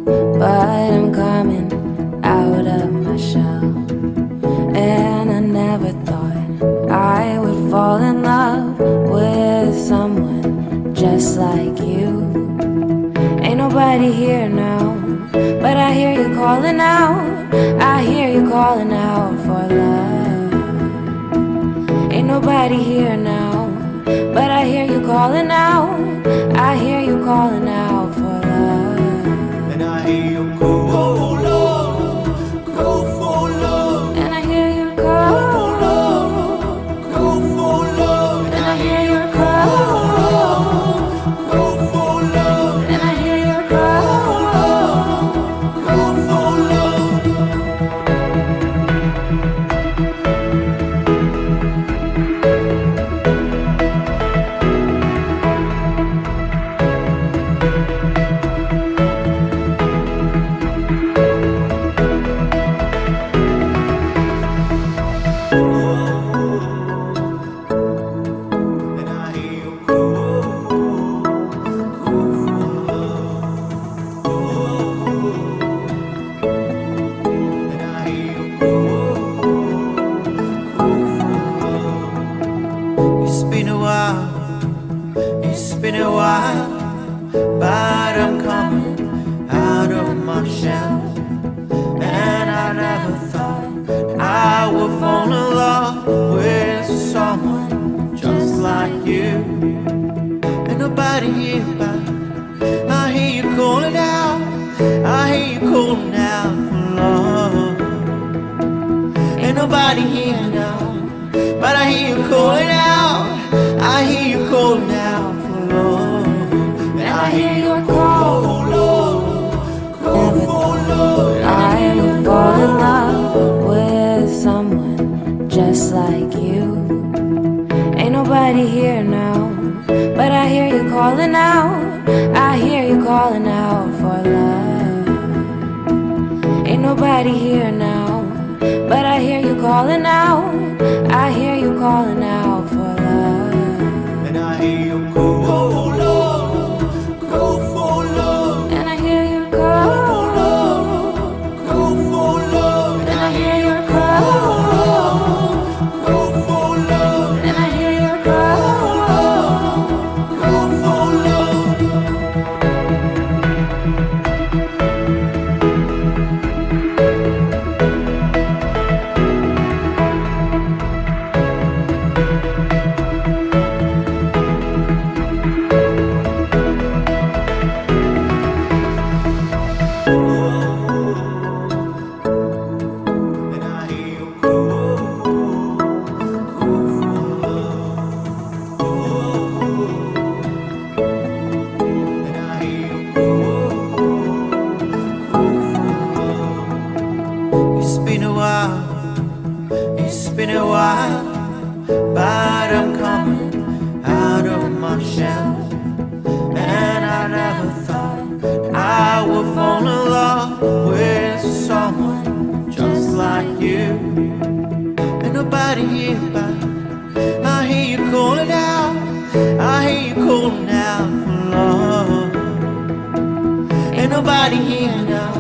but I'm coming out of my shell. And I never thought I would fall in love with someone just like you. Ain't nobody here now, but I hear you calling out. I hear you calling out for love. Ain't nobody here now, but I hear you calling out. I hear you calling out for love. And I hear you go for love, go for love. And I hear you call, Go for love. and I hear you call, Go for love. and I hear you call. Go for love. And I hear you go for love. And I hear you go for love. It's been a while, it's been a while, but I'm coming out of my shell. And I never thought I would fall in love with someone just like you. Ain't nobody here, but I hear you calling out. I hear you calling out for love. Ain't nobody here now, but I hear you calling out. I hear you calling out for love. And I hear you call for love, call for love. I would fall in love with someone just like you. Ain't nobody here now, but I hear you calling out. I hear you calling out for love. Ain't nobody here now, but I hear you calling out. I hear you calling out for love. And I hear you go for love, go for love. And I hear you call, Go for love. and I hear you call, Go for love. and I hear you call. Go for love. And I hear you go for love. And I hear you go for love. It's been a while, it's been a while, but I'm coming out of my shell. And I never thought I would fall in love with someone just like you. Ain't nobody here, but I hear you calling out. I hear you calling out for love. Ain't nobody here now,